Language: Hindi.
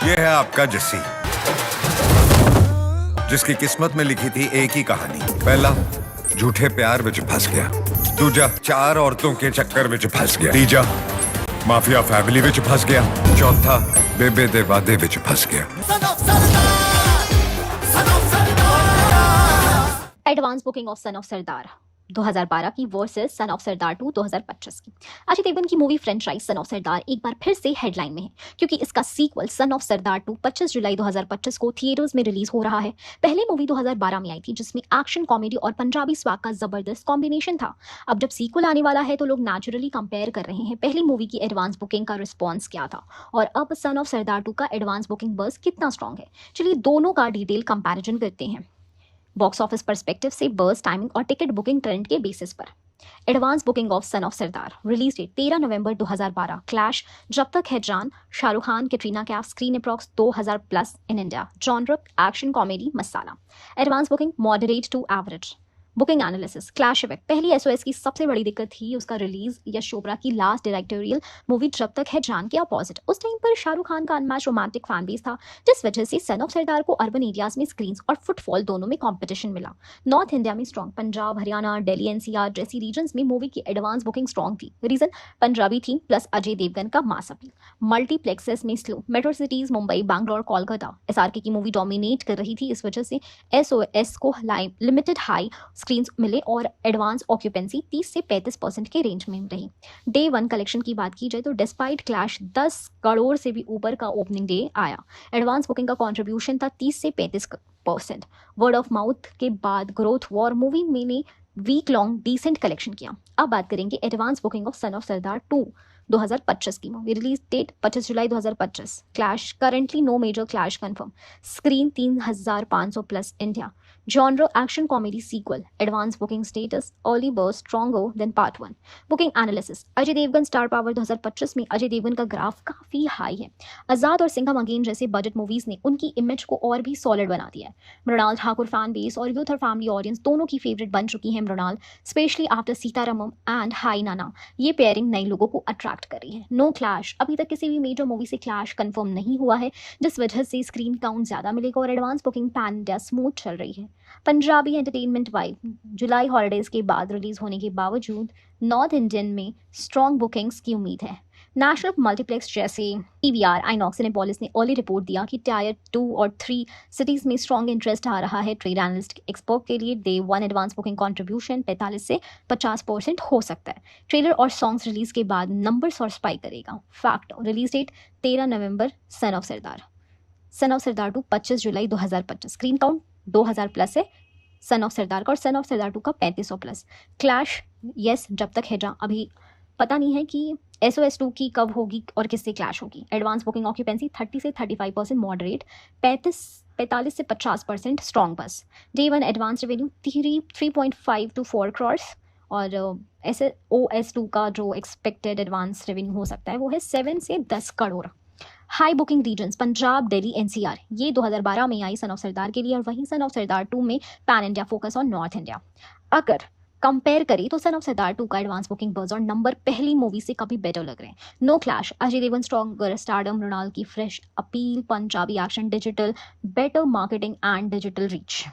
ये है आपका जस्सी, जिसकी किस्मत में लिखी थी एक ही कहानी। पहला, झूठे प्यार विच फंस गया। दूजा, 4 औरतों के चक्कर विच फंस गया। तीजा, माफिया फैमिली विच फंस गया। चौथा, बेबे दे वादे विच फंस गया। Advance booking of son of Sardar 2012 की वर्सेस सन ऑफ सरदार 2 2025 की। अजय देवगन की मूवी फ्रेंचाइज सन ऑफ सरदार एक बार फिर से हेडलाइन में है, क्योंकि इसका सीक्वल सन ऑफ सरदार 2 25 जुलाई 2025 को थिएटर्स में रिलीज हो रहा है। पहले मूवी 2012 में आई थी, जिसमें एक्शन, कॉमेडी और पंजाबी स्वाग का जबरदस्त कॉम्बिनेशन था। अब जब सीक्वल आने वाला है तो लोग नेचुरली कंपेयर कर रहे हैं पहली मूवी की एडवांस बुकिंग का रिस्पॉन्स क्या था और अब सन ऑफ सरदार 2 का एडवांस बुकिंग बस कितना स्ट्रॉन्ग है। चलिए दोनों का डिटेल कंपैरिजन करते हैं, बॉक्स ऑफिस पर्सपेक्टिव से, बर्स, टाइमिंग और टिकट बुकिंग ट्रेंड के बेसिस पर। Advance booking of son of Sardar, release date 13 November 2012। Clash, Jab Tak Hai Jaan, Shahrukh Khan, Katrina Kaif, screen approx 2000 plus in India. Genre action, comedy, masala. Advance booking moderate to average. Booking analysis, clash effect. पहली एसओएस की सबसे बड़ी दिक्कत थी उसका रिलीज यश चोपड़ा की लास्ट डायरेक्टोरियल मूवी जब तक है जान के अपोजिट। उस टाइम पर शाहरुख खान का अनमैच रोमांटिक फैन बेस था, जिस वजह से सन ऑफ सरदार को अर्बन एरियाज में स्क्रीन्स और फुटफॉल दोनों में कंपटीशन मिला। नॉर्थ इंडिया में स्ट्रॉन्ग, पंजाब, हरियाणा, दिल्ली, एनसीआर जैसी रीजन में मूवी की एडवांस बुकिंग स्ट्रॉन्ग थी। Region Punjabi theme plus Ajay Devgan का मास अपील। मल्टीप्लेक्सेस में slow, metro cities Mumbai, Bangalore, Kolkata, SRK की मूवी डोमिनेट कर रही थी, इस वजह से एसओएस को लिमिटेड हाई स्क्रीन्स मिले और एडवांस ऑक्यूपेंसी 30 से 35% के रेंज में रही। डे 1 कलेक्शन की बात की जाए तो डिस्पाइट क्लैश 10 करोड़ से भी ऊपर का ओपनिंग डे आया। एडवांस बुकिंग का कंट्रीब्यूशन था 30 से 35%। वर्ड ऑफ माउथ के बाद ग्रोथ वॉर मूवी मैंने वीक लॉन्ग डिसेंट कलेक्शन किया। अब बात करेंगे advance booking of son of सरदार 2 2025 की मूवी। रिलीज डेट 25 जुलाई 2025। Clash, currently no major clash confirm. Screen 3500 plus India. Genre action, comedy, sequel. Advance booking status, early burst stronger than part 1। Booking analysis, Ajay Devgan star power 2025 में अजय देवगन का ग्राफ काफी हाई है। आजाद और सिंघम अगेन जैसे बजट मूवीज ने उनकी इमेज को और भी सॉलिड बना दिया है। मृणाल ठाकुर फैन बेस और यूथ और फैमिली ऑडियंस दोनों की फेवरेट बन चुकी है Mrunal, specially after Sita Ramam and hi Nanna. ये पेयरिंग नए लोगों को अट्रैक्ट कर रही है। नो क्लैश, अभी तक किसी भी मेजर मूवी से क्लैश कंफर्म नहीं हुआ है, जिस वजह से स्क्रीन काउंट ज्यादा मिलेगा और advance booking pan India smooth चल रही है। पंजाबी एंटरटेनमेंट वाइब, जुलाई हॉलीडेज के बाद रिलीज होने के बावजूद नॉर्थ इंडियन में स्ट्रॉन्ग बुकिंग्स की उम्मीद है। नेशनल मल्टीप्लेक्स जैसे पीवीआर, आइनॉक्स, सिनेपोलिस ने अर्ली रिपोर्ट दिया कि टायर 2 और 3 सिटीज में स्ट्रॉन्ग इंटरेस्ट आ रहा है। ट्रेड एनालिस्ट एक्सपर्ट के लिए डे 1 एडवांस बुकिंग कंट्रीब्यूशन 45 से 50% हो सकता है। ट्रेलर और सॉन्ग्स रिलीज के बाद नंबर्स और स्पाइक करेगा। फैक्ट, रिलीज डेट 13 नवंबर। सन ऑफ सरदार 2 25 जुलाई 2025। स्क्रीन काउंट 2000 प्लस है सन ऑफ सरदार का और सन ऑफ सरदार 2 का 3500 प्लस। क्लैश, यस, जब तक है जा, अभी पता नहीं है कि एसओएस 2 की कब होगी और किससे क्लैश होगी। एडवांस बुकिंग ऑक्यूपेंसी 30 से 35% मॉडरेट, 45 से 50% स्ट्रॉन्ग बस। Day 1 advance revenue 3.5 to 4 crores और एसओएस 2 का जो एक्सपेक्टेड एडवांस रेवेन्यू हो सकता है वो है 7 से 10 crore. High booking regions, Punjab, Delhi, NCR, ये 2012 में आई सन ऑफ सरदार के लिए और वहीं सन ऑफ सरदार 2 में pan India focus on north India. अगर कंपेयर करें तो सन ऑफ सरदार 2 का एडवांस बुकिंग बज़ और नंबर पहली मूवी से काफी बेटर लग रहे हैं। No clash, Ajay Devgan stronger stardom, Mrunal की fresh appeal, Punjabi action, digital, better marketing and digital reach.